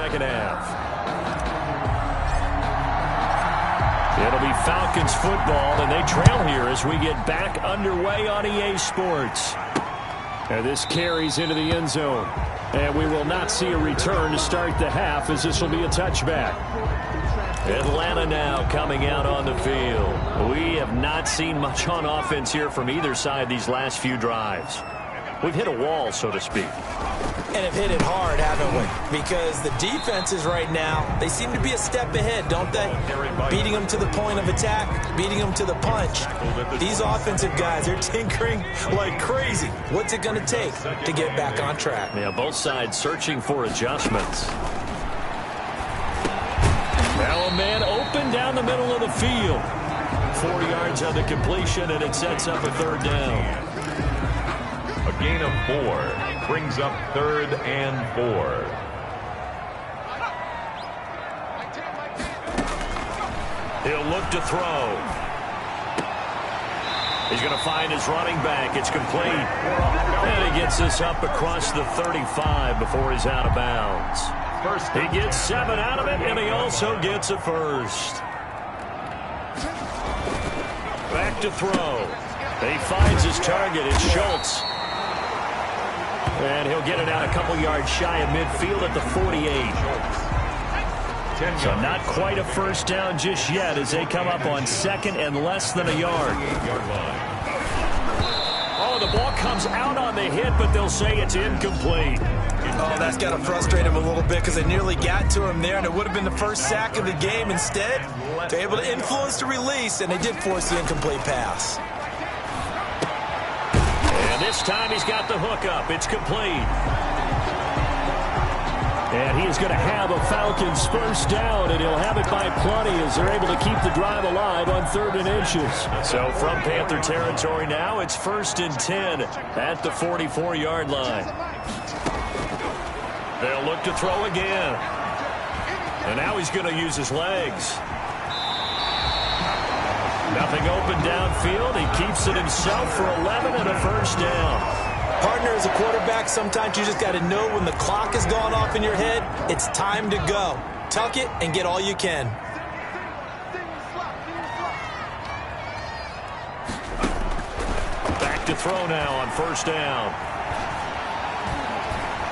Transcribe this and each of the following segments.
second half. It'll be Falcons football, and they trail here as we get back underway on EA Sports. And this carries into the end zone. And we will not see a return to start the half, as this will be a touchback. Atlanta now coming out on the field. We have not seen much on offense here from either side these last few drives. We've hit a wall, so to speak. And have hit it hard, haven't we? Because the defenses right now, they seem to be a step ahead, don't they? Beating them to the point of attack, beating them to the punch. These offensive guys, they're tinkering like crazy. What's it going to take to get back on track? Yeah, both sides searching for adjustments. Now a man open down the middle of the field. 4 yards on the completion, and it sets up a third down. A gain of 4 brings up 3rd and 4. He'll look to throw. He's going to find his running back. It's complete. And he gets this up across the 35 before he's out of bounds. He gets 7 out of it, and he also gets a first. Back to throw. He finds his target. It's Schultz. And he'll get it out a couple yards shy of midfield at the 48. So not quite a first down just yet as they come up on second and less than a yard. Oh, the ball comes out on the hit, but they'll say it's incomplete. Oh, that's got to frustrate him a little bit because they nearly got to him there, and it would have been the first sack of the game. Instead, they're able to influence the release, and they did force the incomplete pass. This time he's got the hook up. It's complete. And he is going to have a Falcons first down, and he'll have it by plenty as they're able to keep the drive alive on 3rd and inches. So from Panther territory now, it's 1st and 10 at the 44-yard line. They'll look to throw again. And now he's going to use his legs. Nothing open downfield. He keeps it himself for 11 and a first down. Partner, as a quarterback, sometimes you just got to know when the clock has gone off in your head, it's time to go. Tuck it and get all you can. Back to throw now on first down.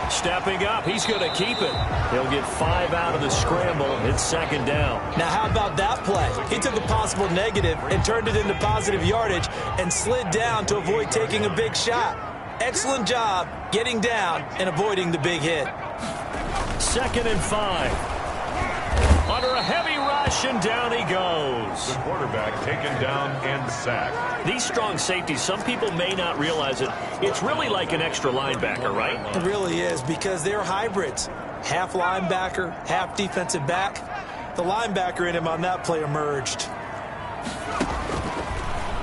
Stepping up, he's going to keep it. He'll get 5 out of the scramble. It's 2nd down. Now, how about that play? He took a possible negative and turned it into positive yardage and slid down to avoid taking a big shot. Excellent job getting down and avoiding the big hit. 2nd and 5. Under a heavy rush, and down he goes. The quarterback taken down and sacked. These strong safeties, some people may not realize it. It's really like an extra linebacker, right? It really is, because they're hybrids. Half linebacker, half defensive back. The linebacker in him on that play emerged.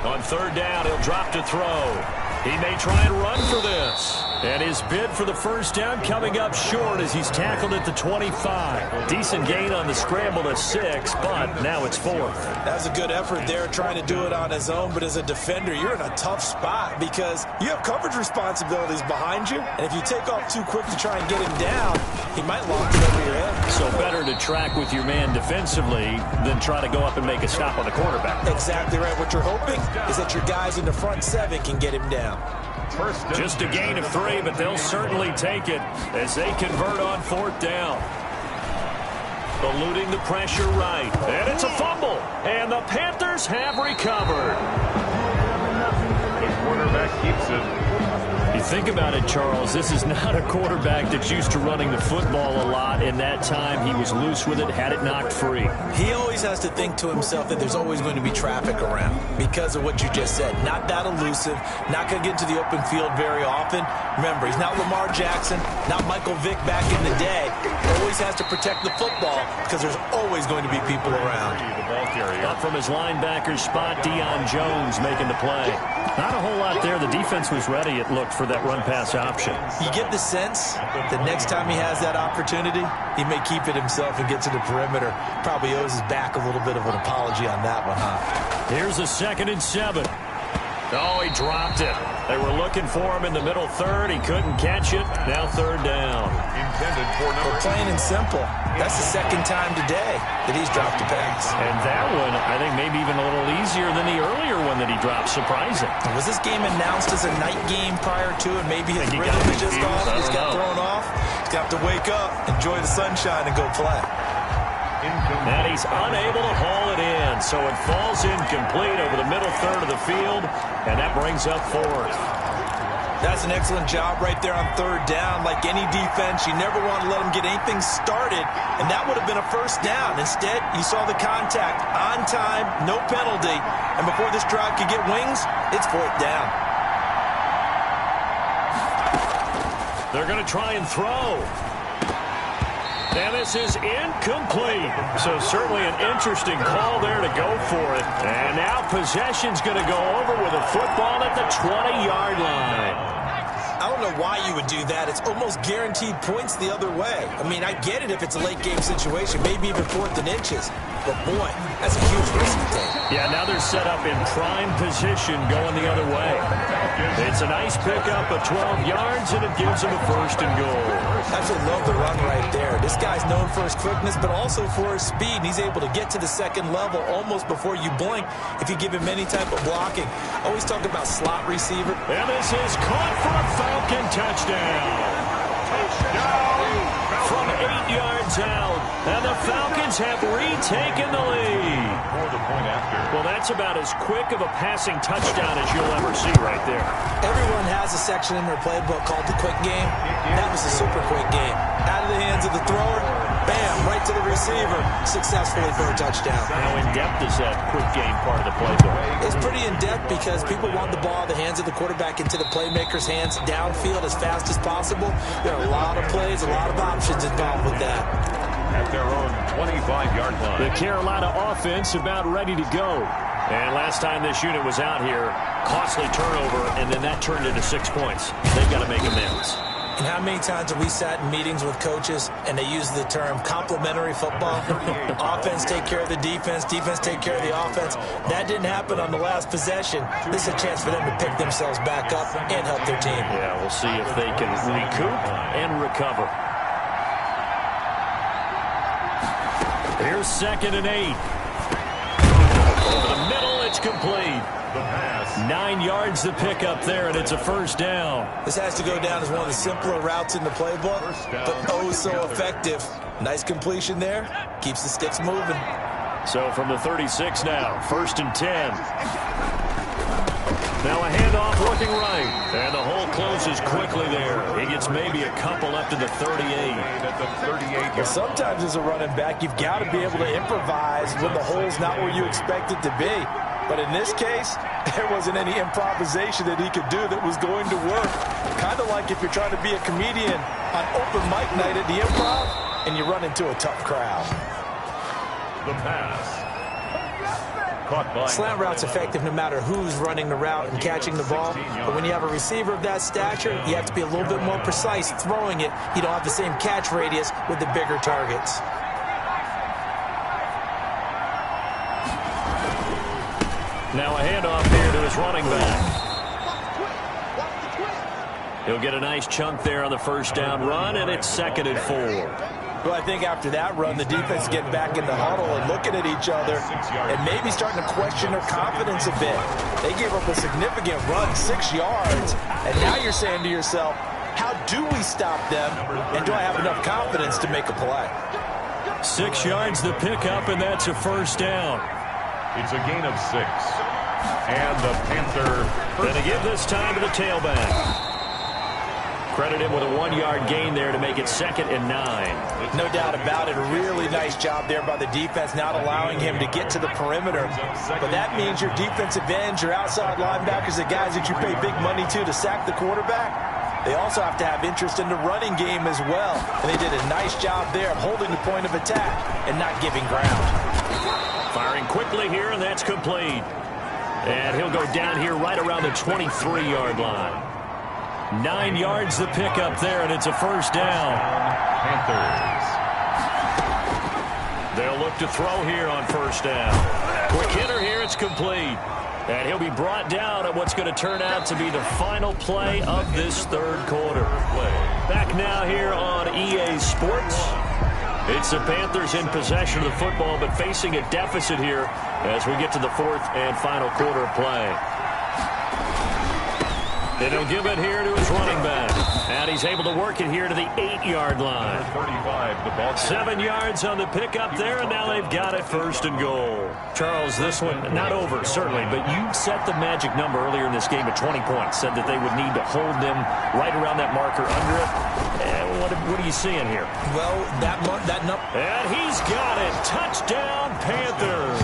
On 3rd down, he'll drop to throw. He may try and run for this. And his bid for the first down coming up short as he's tackled at the 25. Decent gain on the scramble at 6, but now it's 4th. That was a good effort there, trying to do it on his own. But as a defender, you're in a tough spot because you have coverage responsibilities behind you. And if you take off too quick to try and get him down, he might launch it over your head. So better to track with your man defensively than try to go up and make a stop on the quarterback. Exactly right. What you're hoping is that your guys in the front 7 can get him down. Just a gain of 3, but they'll certainly take it as they convert on 4th down. Eluding the pressure right. And it's a fumble. And the Panthers have recovered. The quarterback keeps it. You think about it, Charles, this is not a quarterback that's used to running the football a lot. In that time, he was loose with it, had it knocked free. He always has to think to himself that there's always going to be traffic around because of what you just said. Not that elusive, not going to get into the open field very often. Remember, he's not Lamar Jackson, not Michael Vick back in the day. Always has to protect the football because there's always going to be people around. Up from his linebacker spot, Deion Jones making the play. Not a whole lot there. The defense was ready, it looked, for that run-pass option. You get the sense that next time he has that opportunity, he may keep it himself and get to the perimeter. Probably owes his back a little bit of an apology on that one, huh? Here's a 2nd and 7. Oh, he dropped it. They were looking for him in the middle third. He couldn't catch it. Now third down. Intended for number plain and simple. That's the second time today that he's dropped a pass. And that one, I think, maybe even a little easier than the earlier one that he dropped. Surprising. Was this game announced as a night game prior to it? Maybe his rhythm is just off. He's got thrown off. He's got to wake up, enjoy the sunshine, and go play. And he's unable to haul it in, so it falls incomplete over the middle third of the field, and that brings up fourth. That's an excellent job right there on third down. Like any defense, you never want to let them get anything started, and that would have been a first down. Instead, you saw the contact on time, no penalty, and before this drive could get wings, it's fourth down. They're going to try and throw. And this is incomplete. So certainly an interesting call there to go for it. And now possession's going to go over with a football at the 20-yard line. I don't know why you would do that. It's almost guaranteed points the other way. I mean, I get it if it's a late game situation, maybe even fourth and inches. But, boy, that's a huge risk to take. Yeah, now they're set up in prime position going the other way. It's a nice pickup of 12 yards, and it gives them a first and goal. I actually love the run right there. This guy's known for his quickness, but also for his speed. And he's able to get to the second level almost before you blink if you give him any type of blocking. Always talk about slot receiver. And this is caught for a Falcon touchdown. From 8 yards out, and the Falcons have retaken the lead. Well, that's about as quick of a passing touchdown as you'll ever see right there. Everyone has a section in their playbook called the quick game. That was a super quick game. Out of the hands of the thrower, bam, right to the receiver, successfully for a touchdown. How in-depth is that quick game part of the playbook? It's pretty in-depth because people want the ball out of the hands of the quarterback into the playmaker's hands downfield as fast as possible. There are a lot of plays, a lot of options involved with that. At their own 25-yard line. The Carolina offense about ready to go. And last time this unit was out here, costly turnover, and then that turned into 6 points. They've got to make amends. And how many times have we sat in meetings with coaches and they use the term complementary football? Offense take care of the defense, defense take care of the offense. That didn't happen on the last possession. This is a chance for them to pick themselves back up and help their team. Yeah, we'll see if they can recoup and recover. Here's 2nd and 8. Over the middle, it's complete. 9 yards to pick up there, and it's a first down. This has to go down as one of the simpler routes in the playbook, but oh so effective. Nice completion there. Keeps the sticks moving. So from the 36 now, 1st and 10. Now a handoff looking right, and the hole closes quickly there. He gets maybe a couple up to the 38. Well, sometimes as a running back, you've got to be able to improvise when the hole's not where you expect it to be. But in this case, there wasn't any improvisation that he could do that was going to work. Kind of like if you're trying to be a comedian on open mic night at the Improv and you run into a tough crowd. The pass. Slant route's effective no matter who's running the route and catching the ball. But when you have a receiver of that stature, you have to be a little bit more precise throwing it. You don't have the same catch radius with the bigger targets. Now a handoff here to his running back. He'll get a nice chunk there on the first down run, and it's 2nd and 4. Well, I think after that run, the defense is getting back in the huddle and looking at each other and maybe starting to question their confidence a bit. They gave up a significant run, 6 yards, and now you're saying to yourself, how do we stop them, and do I have enough confidence to make a play? 6 yards to pick up, and that's a first down. It's a gain of 6. And the Panther going to give this time to the tailback. Credit him with a 1-yard gain there to make it 2nd and 9. No doubt about it. A really nice job there by the defense, not allowing him to get to the perimeter. But that means your defensive ends, your outside linebackers, the guys that you pay big money to sack the quarterback, they also have to have interest in the running game as well. And they did a nice job there of holding the point of attack and not giving ground. Firing quickly here, and that's complete. And he'll go down here right around the 23-yard line. 9 yards to pick up there, and it's a first down. Panthers. They'll look to throw here on first down. Quick hitter here. It's complete. And he'll be brought down at what's going to turn out to be the final play of this third quarter. Back now here on EA Sports. It's the Panthers in possession of the football, but facing a deficit here as we get to the fourth and final quarter of play. And he'll give it here to his running back. And he's able to work it here to the 8-yard line. 7 yards on the pickup there, and now they've got it first and goal. Charles, this one not over, certainly, but you set the magic number earlier in this game at 20 points. Said that they would need to hold them right around that marker under it. And what are you seeing here? Well, that number. And he's got it. Touchdown, Panthers.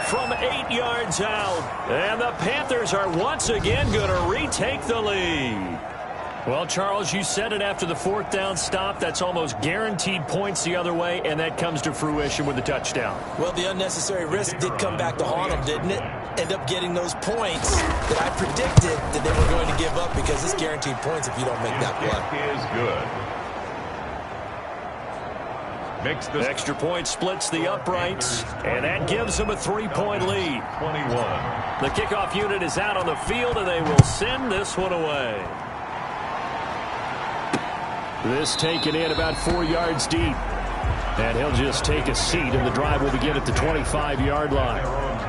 From 8 yards out. And the Panthers are once again going to retake the lead. Well, Charles, you said it after the fourth down stop. That's almost guaranteed points the other way, and that comes to fruition with the touchdown. Well, the unnecessary risk did come back to haunt them, didn't it? End up getting those points that I predicted that they were going to give up because it's guaranteed points if you don't make that play. It is good. Extra point splits the uprights, and that gives them a 3-point lead. 21. The kickoff unit is out on the field, and they will send this one away. This taken in about 4 yards deep. And he'll just take a seat, and the drive will begin at the 25-yard line.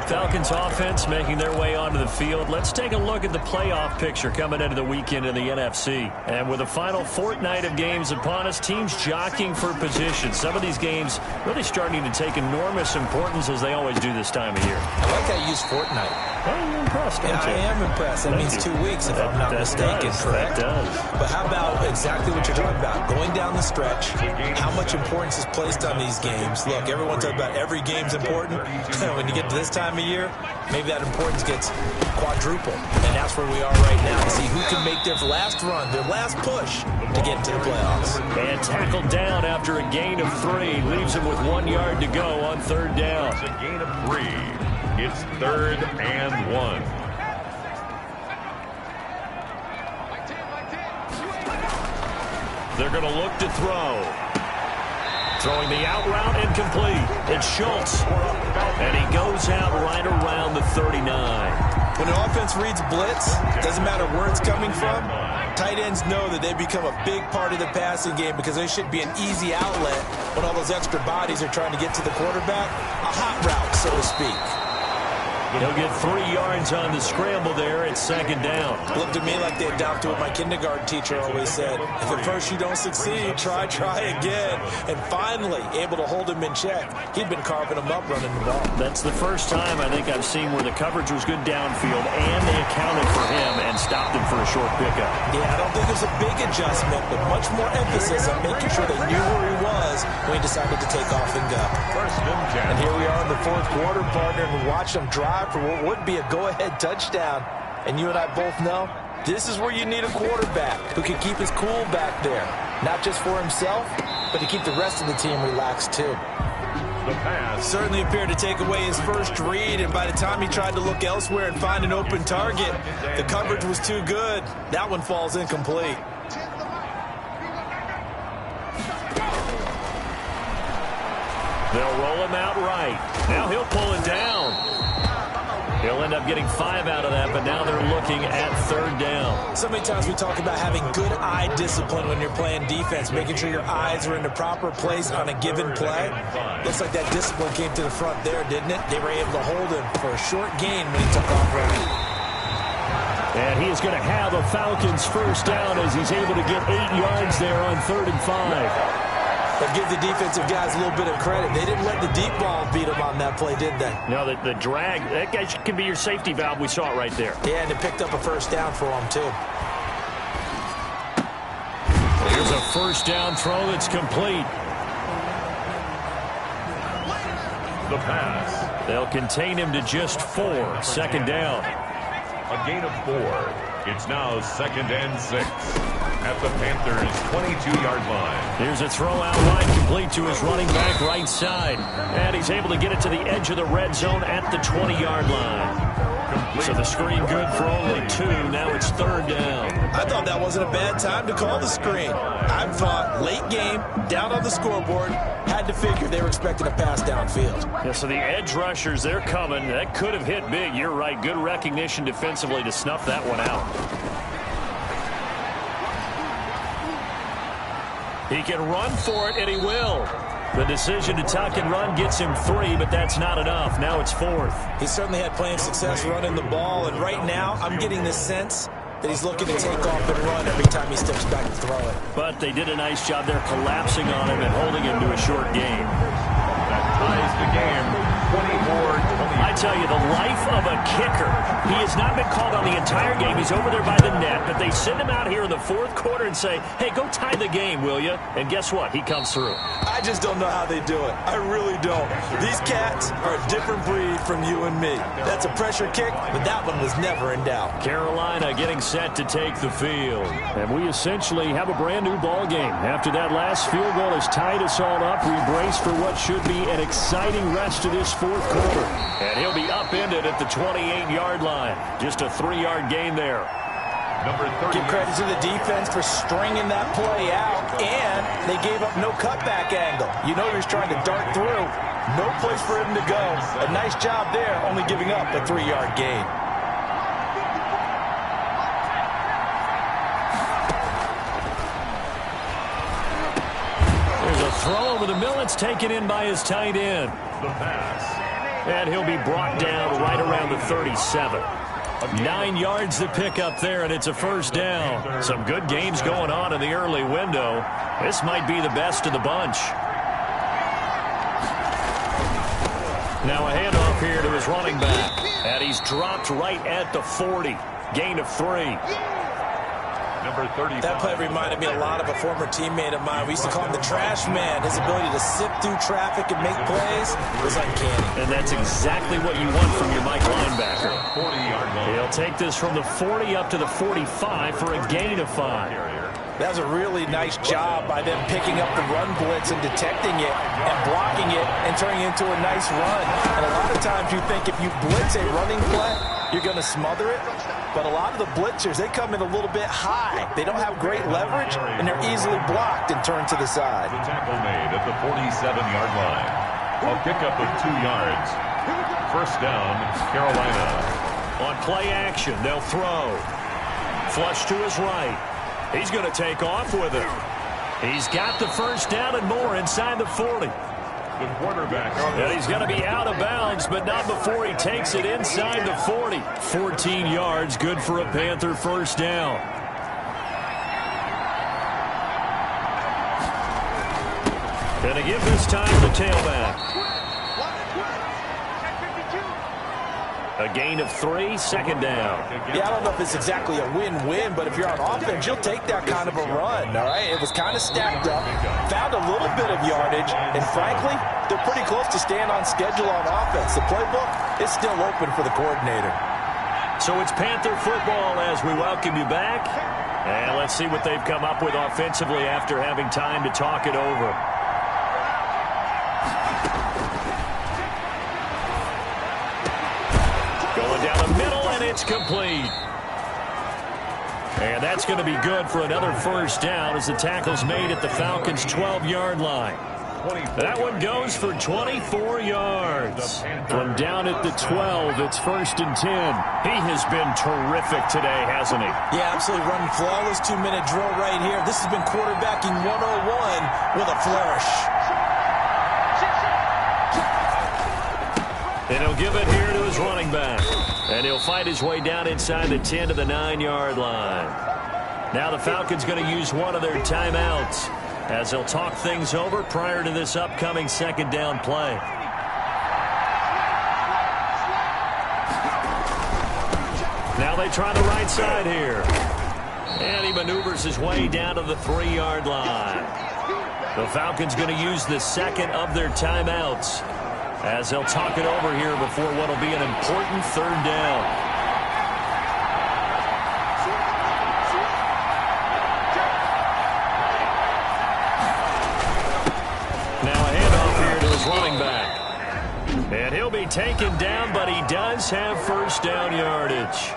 Falcons offense making their way onto the field. Let's take a look at the playoff picture coming into the weekend in the NFC. And with the final fortnight of games upon us, teams jockeying for position. Some of these games really starting to take enormous importance as they always do this time of year. I like how you use fortnight. Well, you're impressed, don't you? I am impressed. That means 2 weeks, if I'm not mistaken, correct? That does. But how about exactly what you're talking about? Going down the stretch, how much importance is placed on these games. Look, everyone talks about every game's important. When you get to this time of year, maybe that importance gets quadruple. And that's where we are right now to see who can make their last run, their last push to get into the playoffs. And tackled down after a gain of 3. Leaves him with 1 yard to go on third down. It's a gain of 3. It's 3rd and 1. They're going to look to throw. Throwing the out route incomplete. It's Schultz. And he goes out right around the 39. When an offense reads blitz, doesn't matter where it's coming from, tight ends know that they become a big part of the passing game because they should be an easy outlet when all those extra bodies are trying to get to the quarterback. A hot route, so to speak. He'll get 3 yards on the scramble there. It's second down. Looked to me like they adopted what my kindergarten teacher always said. If at first you don't succeed, try again. And finally, able to hold him in check. He'd been carving him up running the ball. That's the first time I think I've seen where the coverage was good downfield and they accounted for him and stopped him for a short pickup. Yeah, I don't think it was a big adjustment, but much more emphasis on making sure they knew where he was when he decided to take off and go. And here we are in the fourth quarter, partner, and watch him drive for what would be a go-ahead touchdown. And you and I both know this is where you need a quarterback who can keep his cool back there. Not just for himself, but to keep the rest of the team relaxed too. The pass certainly appeared to take away his first read, and by the time he tried to look elsewhere and find an open target, the coverage was too good. That one falls incomplete. They'll roll him out right. Now he'll pull it down. He'll end up getting 5 out of that, but now they're looking at third down. So many times we talk about having good eye discipline when you're playing defense, making sure your eyes are in the proper place on a given play. Looks like that discipline came to the front there, didn't it? They were able to hold him for a short gain when he took off running. And he is going to have a Falcons first down as he's able to get 8 yards there on 3rd and 5. But give the defensive guys a little bit of credit. They didn't let the deep ball beat them on that play, did they? No, the drag, that guy can be your safety valve. We saw it right there. Yeah, and it picked up a first down for them, too. Here's a first down throw that's complete. the pass. They'll contain him to just 4. Second down. A gain of 4. It's now 2nd and 6 at the Panthers' 22-yard line. Here's a throw out wide, complete to his running back right side. And he's able to get it to the edge of the red zone at the 20-yard line. So the screen good for only 2. Now it's 3rd down. I thought that wasn't a bad time to call the screen. I thought late game, down on the scoreboard, had to figure they were expecting a pass downfield. Yeah, so the edge rushers, they're coming. That could have hit big. You're right. Good recognition defensively to snuff that one out. He can run for it, and he will. The decision to tuck and run gets him 3, but that's not enough. Now it's 4th. He certainly had plenty of success running the ball, and right now I'm getting the sense that he's looking to take off and run every time he steps back to throw it. But they did a nice job there collapsing on him and holding him to a short gain. That ties the game. 24-20. I tell you, the life of a kicker. He has not been called on the entire game. He's over there by the net, but they send him out here in the 4th quarter and say, hey, go tie the game, will you? And guess what? He comes through. I just don't know how they do it. I really don't. These cats are a different breed from you and me. That's a pressure kick, but that one was never in doubt. Carolina getting set to take the field. And we essentially have a brand new ball game. After that last field goal has tied us all up, we brace for what should be an exciting rest of this 4th quarter. And he'll be upended at the 28-yard line. Just a 3-yard gain there. Number 30. Give credit to the defense for stringing that play out, and they gave up no cutback angle. You know he was trying to dart through. No place for him to go. A nice job there, only giving up a 3-yard gain. There's a throw over the middle. It's taken in by his tight end. The pass. And he'll be brought down right around the 37. 9 yards to pick up there, and it's a 1st down. Some good games going on in the early window. This might be the best of the bunch. Now a handoff here to his running back. And he's dropped right at the 40. Gain of 3. Number 35. That play reminded me a lot of a former teammate of mine. We used to call him the trash man. His ability to sift through traffic and make plays was uncanny. And that's exactly what you want from your Mike linebacker. 40-yard line. He'll take this from the 40 up to the 45 for a gain of 5. That was a really nice job by them picking up the run blitz and detecting it and blocking it and turning it into a nice run. And a lot of times you think if you blitz a running play, you're going to smother it. But a lot of the blitzers, they come in a little bit high. They don't have great leverage, and they're easily blocked and turned to the side. The tackle made at the 47-yard line. A pickup of 2 yards. 1st down, Carolina. On play action, they'll throw. Flush to his right. He's going to take off with it. He's got the 1st down and more inside the 40. The quarterback. And he's going to be out of bounds, but not before he takes it inside the 40. 14 yards, good for a Panther 1st down. Going to give this time to tailback. A gain of 3, 2nd down. Yeah, I don't know if it's exactly a win-win, but if you're on offense, you'll take that kind of a run, all right? It was kind of stacked up, found a little bit of yardage, and frankly, they're pretty close to staying on schedule on offense. The playbook is still open for the coordinator. So it's Panther football as we welcome you back. And let's see what they've come up with offensively after having time to talk it over. Going down the middle, and it's complete. And that's going to be good for another 1st down as the tackle's made at the Falcons' 12-yard line. That one goes for 24 yards. From down at the 12, it's 1st and 10. He has been terrific today, hasn't he? Yeah, absolutely running flawless 2-minute drill right here. This has been quarterbacking 101 with a flourish. And he'll give it here to his running back. And he'll fight his way down inside the 10 to the 9-yard line. Now the Falcons going to use one of their timeouts as they'll talk things over prior to this upcoming 2nd down play. Now they try the right side here. And he maneuvers his way down to the 3-yard line. The Falcons going to use the 2nd of their timeouts as they'll talk it over here before what will be an important 3rd down. Now a handoff here to his running back. And he'll be taken down, but he does Falcons have first down yardage.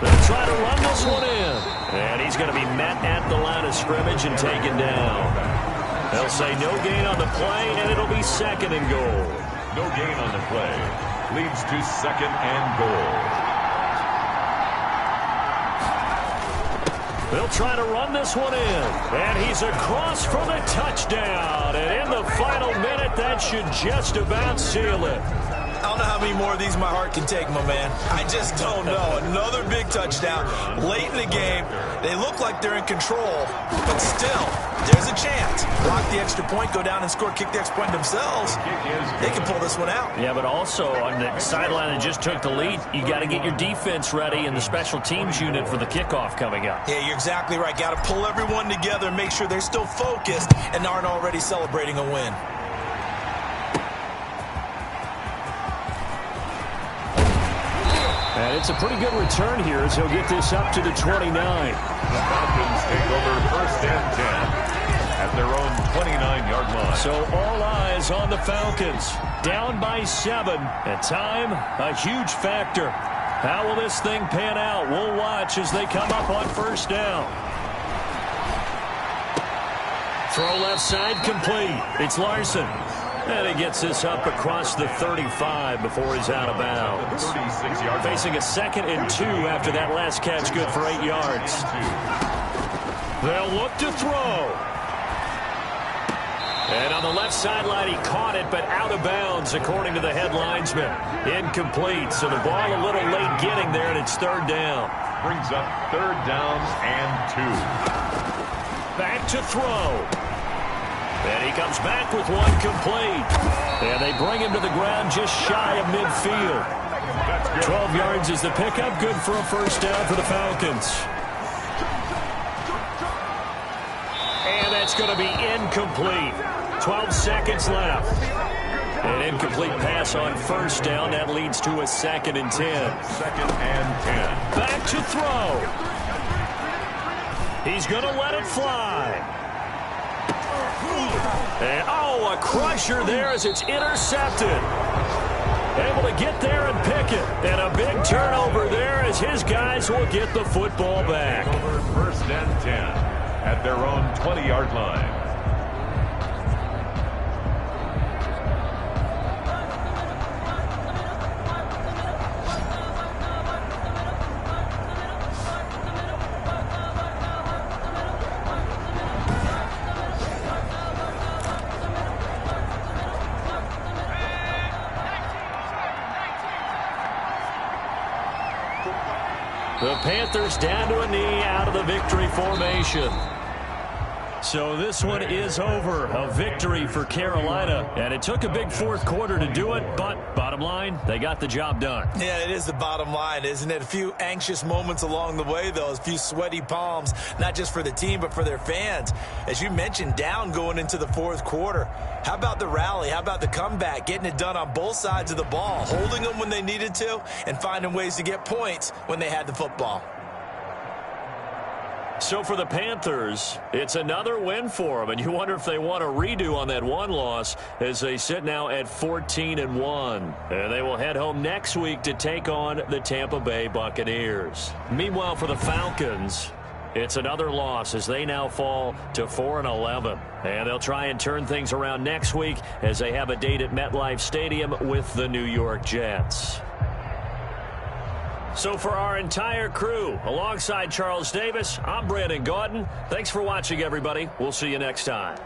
They'll try to run this one in. And he's going to be met at the line of scrimmage and taken down. They'll say no gain on the play, and it'll be second and goal. No gain on the play. Leads to second and goal. They'll try to run this one in. And he's across for the touchdown. And in the final minute, that should just about seal it. I don't know how many more of these my heart can take, my man. I just don't know. Another big touchdown late in the game. They look like they're in control, but still, there's a chance. Block the extra point, go down and score, kick the extra point themselves. They can pull this one out. Yeah, but also on the sideline that just took the lead, you got to get your defense ready and the special teams unit for the kickoff coming up. Yeah, you're exactly right. Got to pull everyone together and make sure they're still focused and aren't already celebrating a win. And it's a pretty good return here as he'll get this up to the 29. The Falcons take over first and 10 at their own 29-yard line. So all eyes on the Falcons. Down by 7. And time, a huge factor. How will this thing pan out? We'll watch as they come up on first down. Throw left side complete. It's Larson. And he gets this up across the 35 before he's out of bounds. Facing a 2nd and 2 after that last catch, good for 8 yards. They'll look to throw. And on the left sideline, he caught it, but out of bounds, according to the head linesman. Incomplete, so the ball a little late getting there, and it's 3rd down. Brings up 3rd down and 2. Back to throw. And he comes back with one complete. And they bring him to the ground just shy of midfield. 12 yards is the pickup. Good for a first down for the Falcons. And that's going to be incomplete. 12 seconds left. An incomplete pass on first down. That leads to a 2nd and 10. 2nd and 10. Back to throw. He's going to let it fly. And, a crusher there as it's intercepted. Able to get there and pick it. And a big turnover there as his guys will get the football back. First and 10 at their own 20-yard line. The Panthers down to a knee out of the victory formation. So this one is over. A victory for Carolina. And it took a big 4th quarter to do it, but bottom line, they got the job done. Yeah, it is the bottom line, isn't it? A few anxious moments along the way, though. A few sweaty palms, not just for the team, but for their fans. As you mentioned, down going into the 4th quarter. How about the rally? How about the comeback? Getting it done on both sides of the ball. Holding them when they needed to and finding ways to get points when they had the football. So for the Panthers, it's another win for them, and you wonder if they want a redo on that one loss as they sit now at 14-1. And they will head home next week to take on the Tampa Bay Buccaneers. Meanwhile, for the Falcons, it's another loss as they now fall to 4-11. And they'll try and turn things around next week as they have a date at MetLife Stadium with the New York Jets. So for our entire crew, alongside Charles Davis, I'm Brandon Gaudin. Thanks for watching, everybody. We'll see you next time.